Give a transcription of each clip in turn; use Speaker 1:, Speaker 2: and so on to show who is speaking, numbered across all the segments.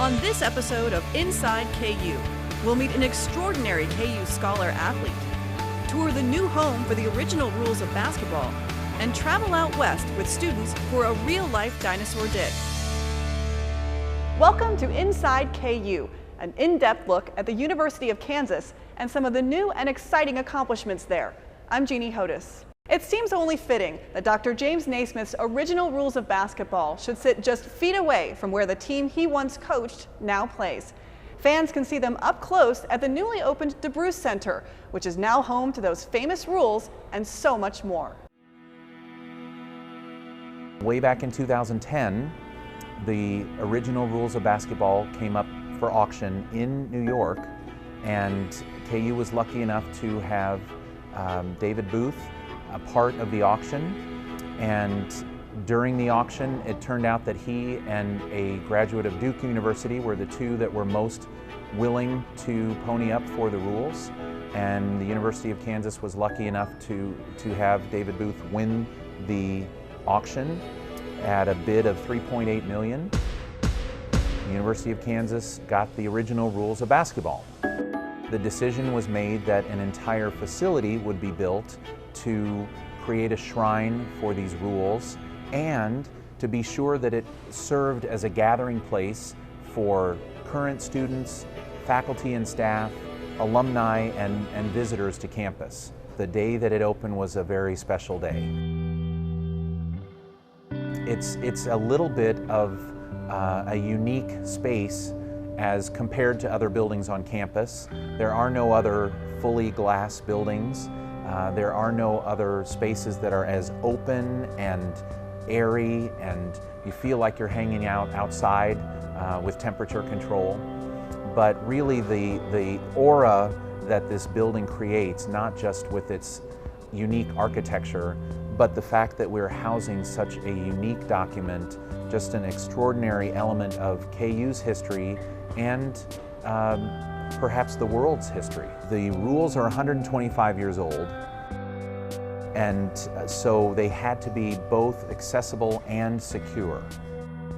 Speaker 1: On this episode of Inside KU, we'll meet an extraordinary KU scholar athlete, tour the new home for the original rules of basketball, and travel out west with students for a real-life dinosaur dig. Welcome to Inside KU, an in-depth look at the University of Kansas and some of the new and exciting accomplishments there. I'm Jeannie Hodis. It seems only fitting that Dr. James Naismith's original rules of basketball should sit just feet away from where the team he once coached now plays. Fans can see them up close at the newly opened DeBruce Center, which is now home to those famous rules and so much more.
Speaker 2: Way back in 2010, the original rules of basketball came up for auction in New York, and KU was lucky enough to have David Booth a part of the auction. And during the auction, it turned out that he and a graduate of Duke University were the two that were most willing to pony up for the rules. And the University of Kansas was lucky enough to have David Booth win the auction at a bid of $3.8 million. The University of Kansas got the original rules of basketball. The decision was made that an entire facility would be built to create a shrine for these rules and to be sure that it served as a gathering place for current students, faculty and staff, alumni, and visitors to campus. The day that it opened was a very special day. It's a little bit of a unique space as compared to other buildings on campus. There are no other fully glass buildings. There are no other spaces that are as open and airy, and you feel like you're hanging out outside with temperature control. But really the aura that this building creates, not just with its unique architecture, but the fact that we're housing such a unique document, just an extraordinary element of KU's history and perhaps the world's history. The rules are 125 years old, and so they had to be both accessible and secure.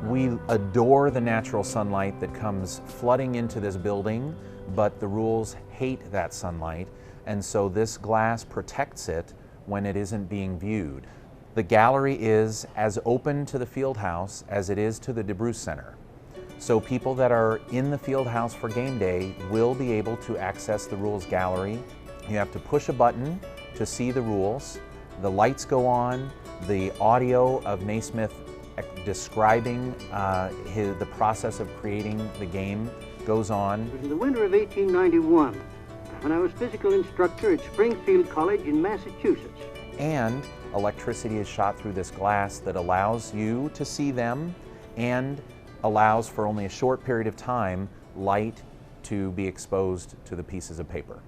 Speaker 2: We adore the natural sunlight that comes flooding into this building, but the rules hate that sunlight, and so this glass protects it when it isn't being viewed. The gallery is as open to the field house as it is to the DeBruce Center. So people that are in the field house for game day will be able to access the rules gallery. You have to push a button to see the rules. The lights go on. The audio of Naismith describing the process of creating the game goes on.
Speaker 3: It was in the winter of 1891 when I was physical instructor at Springfield College in Massachusetts.
Speaker 2: And electricity is shot through this glass that allows you to see them and allows for only a short period of time light to be exposed to the pieces of paper.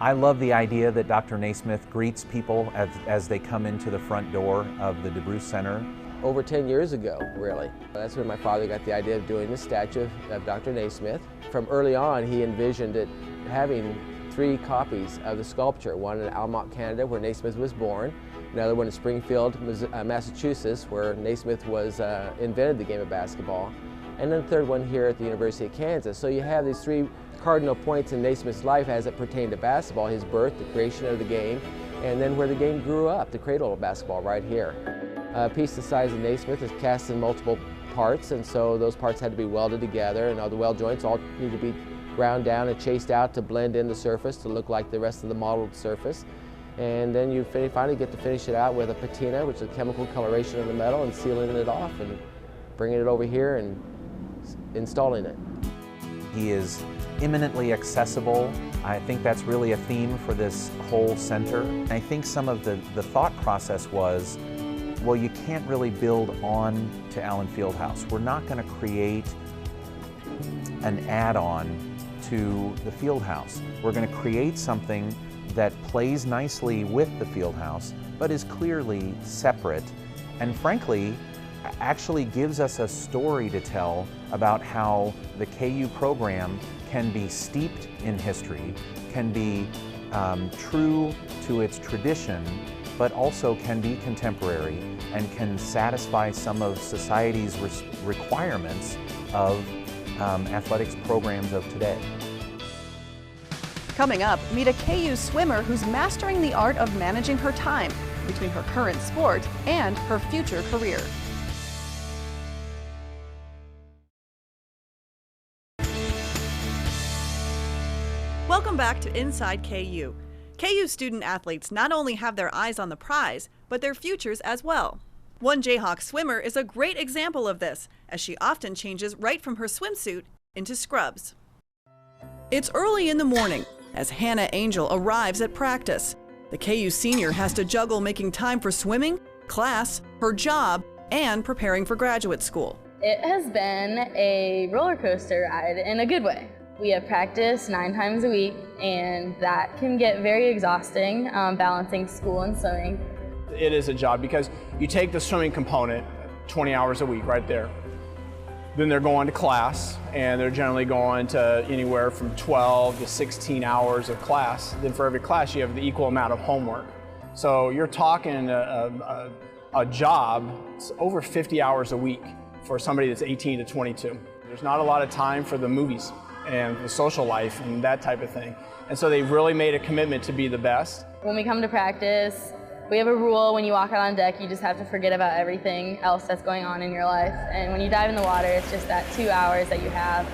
Speaker 2: I love the idea that Dr. Naismith greets people as they come into the front door of the DeBruce Center.
Speaker 4: Over 10 years ago, really. That's when my father got the idea of doing the statue of Dr. Naismith. From early on, he envisioned it having 3 copies of the sculpture, one in Almont, Canada, where Naismith was born, another one in Springfield, Massachusetts, where Naismith invented the game of basketball, and then the third one here at the University of Kansas. So you have these 3 cardinal points in Naismith's life as it pertained to basketball: his birth, the creation of the game, and then where the game grew up, the cradle of basketball right here. A piece the size of Naismith is cast in multiple parts, and so those parts had to be welded together, and all the weld joints all need to be ground down and chased out to blend in the surface to look like the rest of the modeled surface. And then you finally get to finish it out with a patina, which is a chemical coloration of the metal, and sealing it off and bringing it over here and installing it.
Speaker 2: He is eminently accessible. I think that's really a theme for this whole center. I think some of the thought process was, well, you can't really build on to Allen Fieldhouse. We're not going to create an add-on to the Fieldhouse. We're going to create something that plays nicely with the Fieldhouse, but is clearly separate, and frankly, actually gives us a story to tell about how the KU program can be steeped in history, can be true to its tradition, but also can be contemporary and can satisfy some of society's requirements of athletics programs of today.
Speaker 1: Coming up, meet a KU swimmer who's mastering the art of managing her time between her current sport and her future career. Welcome back to Inside KU. KU student athletes not only have their eyes on the prize, but their futures as well. One Jayhawk swimmer is a great example of this, as she often changes right from her swimsuit into scrubs. It's early in the morning as Hannah Angel arrives at practice. The KU senior has to juggle making time for swimming, class, her job, and preparing for graduate school.
Speaker 5: It has been a roller coaster ride in a good way. We have practice 9 times a week, and that can get very exhausting, balancing school and swimming.
Speaker 6: It is a job because you take the swimming component, 20 hours a week right there. Then they're going to class, and they're generally going to anywhere from 12 to 16 hours of class. Then for every class, you have the equal amount of homework. So you're talking a job over 50 hours a week for somebody that's 18 to 22. There's not a lot of time for the movies and the social life and that type of thing. And so they've really made a commitment to be the best.
Speaker 5: When we come to practice, we have a rule: when you walk out on deck, you just have to forget about everything else that's going on in your life. And when you dive in the water, it's just that 2 hours that you have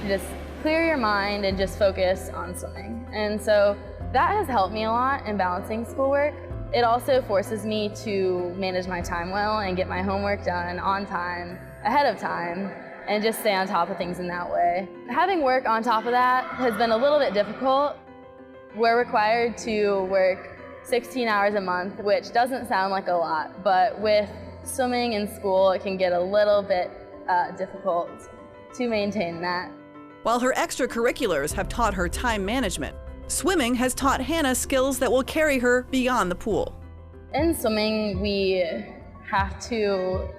Speaker 5: to just clear your mind and just focus on swimming. And so that has helped me a lot in balancing schoolwork. It also forces me to manage my time well and get my homework done on time, ahead of time, and just stay on top of things in that way. Having work on top of that has been a little bit difficult. We're required to work 16 hours a month, which doesn't sound like a lot, but with swimming in school, it can get a little bit difficult to maintain that.
Speaker 1: While her extracurriculars have taught her time management, swimming has taught Hannah skills that will carry her beyond the pool.
Speaker 5: In swimming, we have to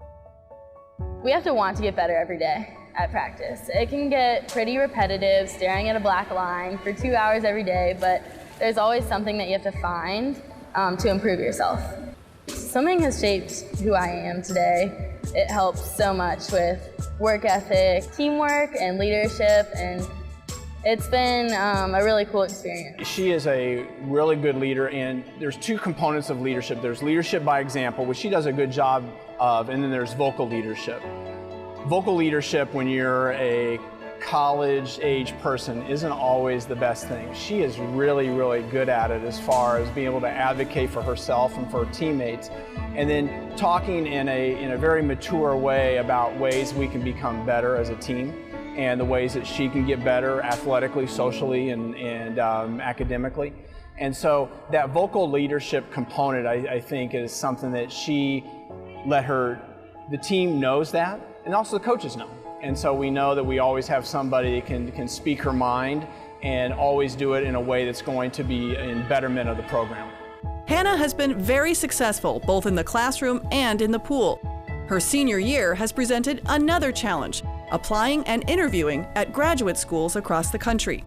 Speaker 5: want to get better every day at practice. It can get pretty repetitive, staring at a black line for 2 hours every day, but there's always something that you have to find to improve yourself. Swimming has shaped who I am today. It helps so much with work ethic, teamwork, and leadership, and it's been a really cool experience.
Speaker 6: She is a really good leader, and there's 2 components of leadership. There's leadership by example, which she does a good job of, and then there's vocal leadership. Vocal leadership, when you're a college-age person, isn't always the best thing. She is really, really good at it as far as being able to advocate for herself and for her teammates, and then talking in a very mature way about ways we can become better as a team, and the ways that she can get better athletically, socially, and academically. And so that vocal leadership component, I think, is something that she the team knows that, and also the coaches know. And so we know that we always have somebody that can speak her mind and always do it in a way that's going to be in betterment of the program.
Speaker 1: Hannah has been very successful both in the classroom and in the pool. Her senior year has presented another challenge: applying and interviewing at graduate schools across the country.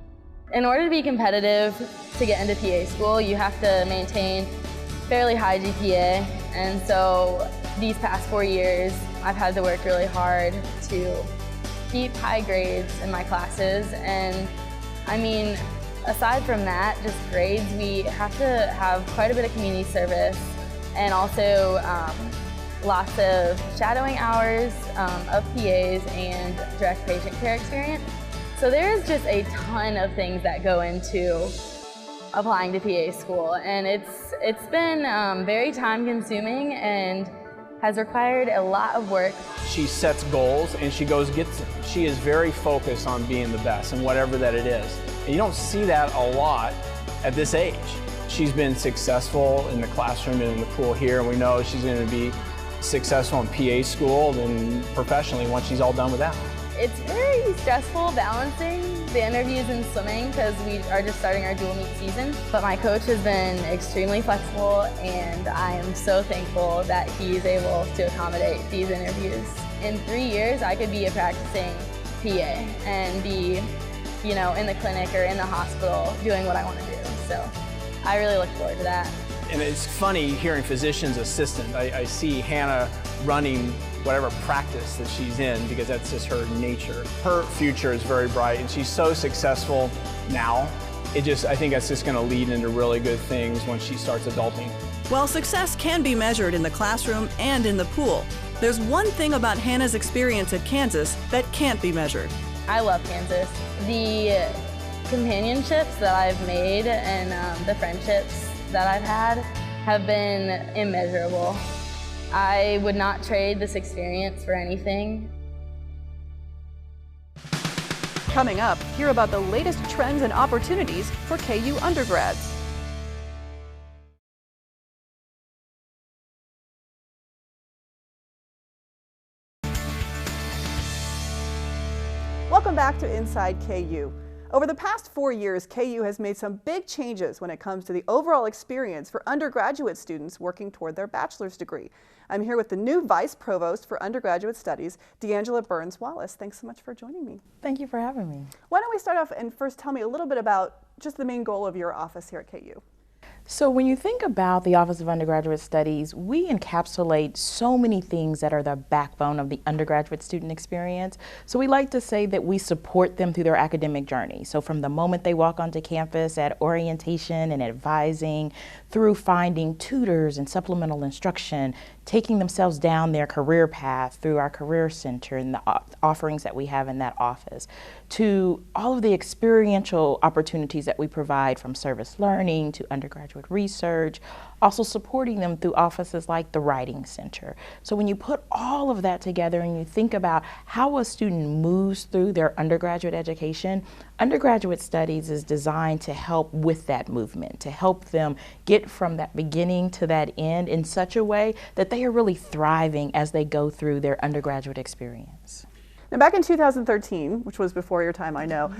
Speaker 5: In order to be competitive to get into PA school, you have to maintain fairly high GPA, and so these past 4 years, I've had to work really hard to keep high grades in my classes. And I mean, aside from that, just grades, we have to have quite a bit of community service, and also lots of shadowing hours of PAs and direct patient care experience. So there's just a ton of things that go into applying to PA school, and it's been very time consuming and has required a lot of work.
Speaker 6: She sets goals and she goes gets them. She is very focused on being the best and whatever that it is. And you don't see that a lot at this age. She's been successful in the classroom and in the pool here, and we know she's going to be successful in PA school and professionally once she's all done with that.
Speaker 5: It's very stressful balancing the interviews in swimming because we are just starting our dual meet season. But my coach has been extremely flexible, and I am so thankful that he's able to accommodate these interviews. In 3 years, I could be a practicing PA and be, in the clinic or in the hospital doing what I want to do. So I really look forward to that.
Speaker 6: And it's funny hearing physician's assistant. I see Hannah running whatever practice that she's in because that's just her nature. Her future is very bright and she's so successful now. I think that's just going to lead into really good things when she starts adulting.
Speaker 1: While success can be measured in the classroom and in the pool, there's one thing about Hannah's experience at Kansas that can't be measured.
Speaker 5: I love Kansas. The companionships that I've made and the friendships that I've had have been immeasurable. I would not trade this experience for anything.
Speaker 1: Coming up, hear about the latest trends and opportunities for KU undergrads. Welcome back to Inside KU. Over the past 4 years, KU has made some big changes when it comes to the overall experience for undergraduate students working toward their bachelor's degree. I'm here with the new Vice Provost for Undergraduate Studies, D'Angela Burns-Wallace. Thanks so much for joining me.
Speaker 7: Thank you for having me.
Speaker 1: Why don't we start off and first tell me a little bit about just the main goal of your office here at KU.
Speaker 7: So when you think about the Office of Undergraduate Studies, we encapsulate so many things that are the backbone of the undergraduate student experience. So we like to say that we support them through their academic journey. So from the moment they walk onto campus at orientation and advising, through finding tutors and supplemental instruction, taking themselves down their career path through our career center and the offerings that we have in that office, to all of the experiential opportunities that we provide, from service learning to undergraduate research, also supporting them through offices like the Writing Center. So when you put all of that together and you think about how a student moves through their undergraduate education, undergraduate studies is designed to help with that movement, to help them get from that beginning to that end in such a way that they are really thriving as they go through their undergraduate experience.
Speaker 1: Now, back in 2013, which was before your time, I know,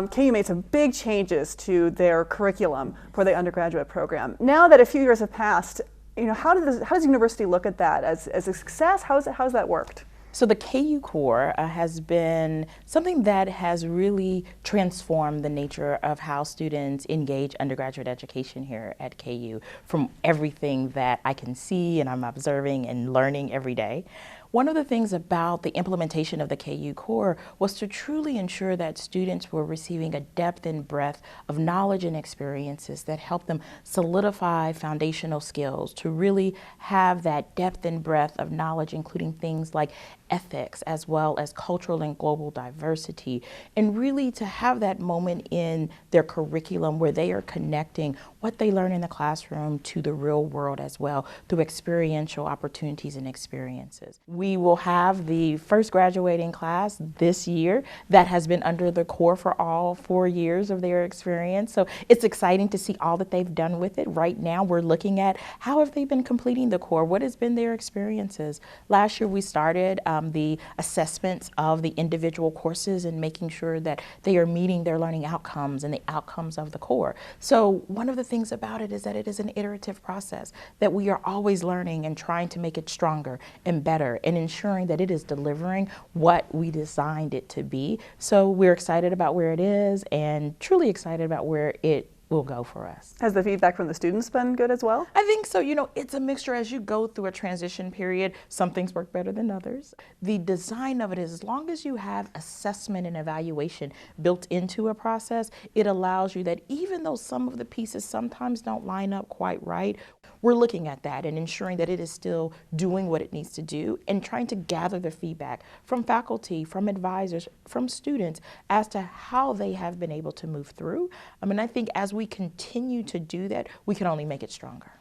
Speaker 1: KU made some big changes to their curriculum for the undergraduate program. Now that a few years have passed, how does the university look at that as a success? How's that worked?
Speaker 7: So the KU Core has been something that has really transformed the nature of how students engage undergraduate education here at KU, from everything that I can see and I'm observing and learning every day. One of the things about the implementation of the KU Core was to truly ensure that students were receiving a depth and breadth of knowledge and experiences that help them solidify foundational skills, to really have that depth and breadth of knowledge, including things like ethics as well as cultural and global diversity, and really to have that moment in their curriculum where they are connecting what they learn in the classroom to the real world as well through experiential opportunities and experiences. We will have the first graduating class this year that has been under the core for all 4 years of their experience. So it's exciting to see all that they've done with it. Right now we're looking at how have they been completing the core, what has been their experiences. Last year we started the assessments of the individual courses and making sure that they are meeting their learning outcomes and the outcomes of the core. So one of the things about it is that it is an iterative process, that we are always learning and trying to make it stronger and better and ensuring that it is delivering what we designed it to be. So we're excited about where it is and truly excited about where it will go for us.
Speaker 1: Has the feedback from the students been good as well?
Speaker 7: I think so. It's a mixture. As you go through a transition period, some things work better than others. The design of it is, as long as you have assessment and evaluation built into a process, it allows you that even though some of the pieces sometimes don't line up quite right, we're looking at that and ensuring that it is still doing what it needs to do and trying to gather the feedback from faculty, from advisors, from students as to how they have been able to move through. I think as we continue to do that, we can only make it stronger.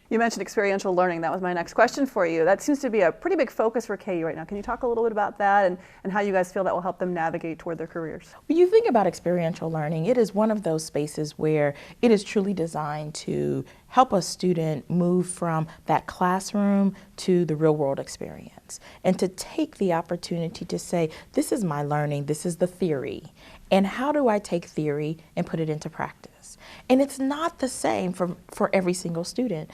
Speaker 1: You mentioned experiential learning. That was my next question for you. That seems to be a pretty big focus for KU right now. Can you talk a little bit about that and how you guys feel that will help them navigate toward their careers?
Speaker 7: When you think about experiential learning, it is one of those spaces where it is truly designed to help a student move from that classroom to the real world experience, and to take the opportunity to say, this is my learning, this is the theory, and how do I take theory and put it into practice? And it's not the same for every single student.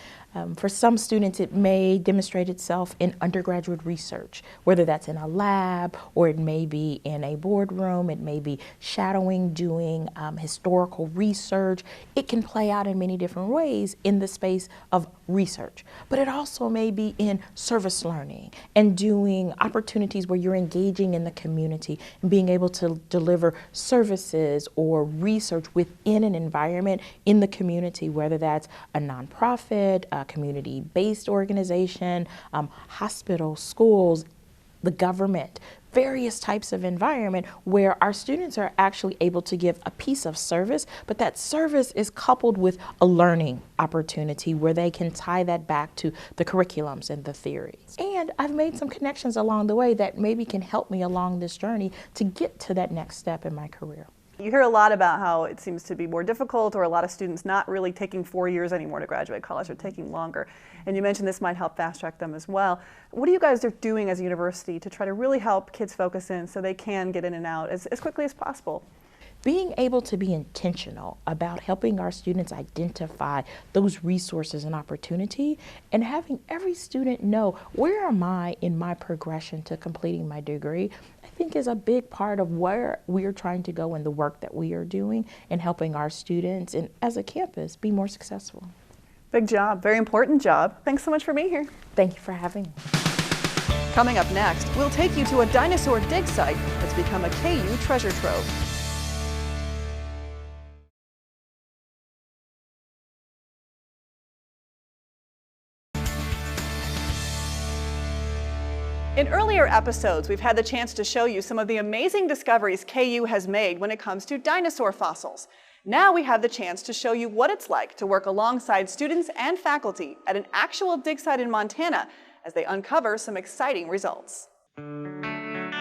Speaker 7: For some students, it may demonstrate itself in undergraduate research, whether that's in a lab or it may be in a boardroom, it may be shadowing, doing historical research. It can play out in many different ways. in the space of research, but it also may be in service learning and doing opportunities where you're engaging in the community and being able to deliver services or research within an environment in the community, whether that's a nonprofit, a community-based organization, hospitals, schools, the government, various types of environment where our students are actually able to give a piece of service, but that service is coupled with a learning opportunity where they can tie that back to the curriculums and the theories. And I've made some connections along the way that maybe can help me along this journey to get to that next step in my career.
Speaker 1: You hear a lot about how it seems to be more difficult, or a lot of students not really taking 4 years anymore to graduate college, or taking longer. And you mentioned this might help fast track them as well. What are you guys doing as a university to try to really help kids focus in so they can get in and out as quickly as possible?
Speaker 7: Being able to be intentional about helping our students identify those resources and opportunity, and having every student know, where am I in my progression to completing my degree, I think is a big part of where we are trying to go in the work that we are doing and helping our students and as a campus be more successful.
Speaker 1: Big job, very important job. Thanks so much for being here.
Speaker 7: Thank you for having me.
Speaker 1: Coming up next, we'll take you to a dinosaur dig site that's become a KU treasure trove. In earlier episodes, we've had the chance to show you some of the amazing discoveries KU has made when it comes to dinosaur fossils. Now we have the chance to show you what it's like to work alongside students and faculty at an actual dig site in Montana as they uncover some exciting results.
Speaker 3: I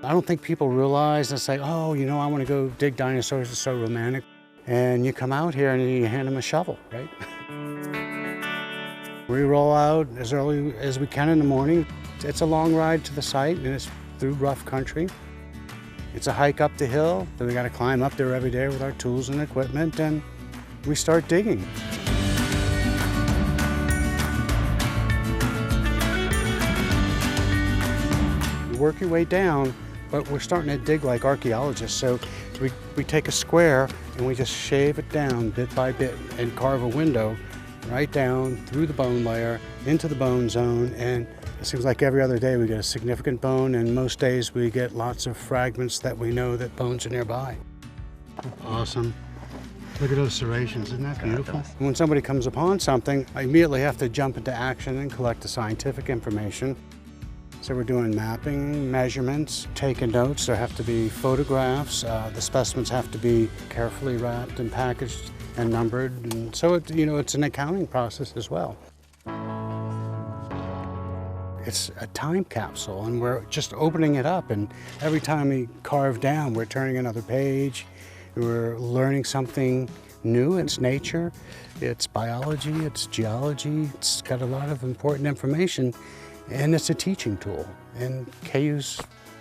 Speaker 3: don't think people realize and say, oh, you know, I want to go dig dinosaurs, it's so romantic. And you come out here and you hand them a shovel, right? We roll out as early as we can in the morning. It's a long ride to the site, and it's through rough country. It's a hike up the hill, then we got to climb up there every day with our tools and equipment, and we start digging. You work your way down, but we're starting to dig like archaeologists. So we take a square and we just shave it down bit by bit and carve a window right down through the bone layer into the bone zone, and it seems like every other day we get a significant bone, and most days we get lots of fragments that we know that bones are nearby. Awesome. Look at those serrations, isn't that beautiful? When somebody comes upon something, I immediately have to jump into action and collect the scientific information. So we're doing mapping, measurements, taking notes. There have to be photographs. The specimens have to be carefully wrapped and packaged and numbered, and so it's an accounting process as well. It's a time capsule, and we're just opening it up, and every time we carve down, we're turning another page. We're learning something new. It's nature, it's biology, it's geology. It's got a lot of important information, and it's a teaching tool. And KU's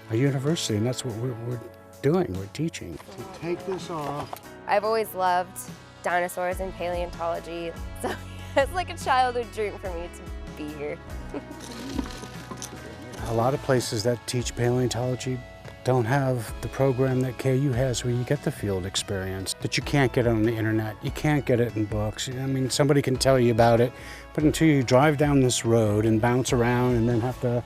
Speaker 3: a university, and that's what we're doing. We're teaching. So take this off.
Speaker 8: I've always loved dinosaurs and paleontology, so it's like a childhood dream for me to be here.
Speaker 3: A lot of places that teach paleontology don't have the program that KU has, where you get the field experience that you can't get on the internet. You can't get it in books. I mean, somebody can tell you about it, but until you drive down this road and bounce around and then have to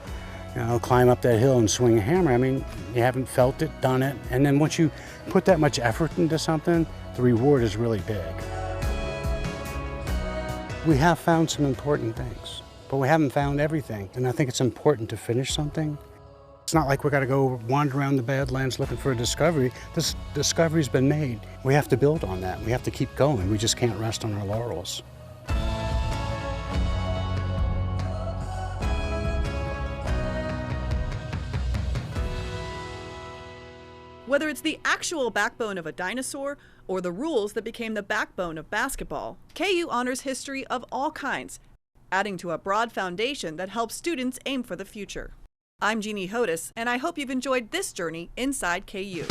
Speaker 3: climb up that hill and swing a hammer, I mean, you haven't felt it, done it. And then once you put that much effort into something, the reward is really big. We have found some important things, but we haven't found everything. And I think it's important to finish something. It's not like we got to go wander around the Badlands looking for a discovery. This discovery's been made. We have to build on that. We have to keep going. We just can't rest on our laurels.
Speaker 1: Whether it's the actual backbone of a dinosaur or the rules that became the backbone of basketball, KU honors history of all kinds, adding to a broad foundation that helps students aim for the future. I'm Jeannie Hodis, and I hope you've enjoyed this journey inside KU.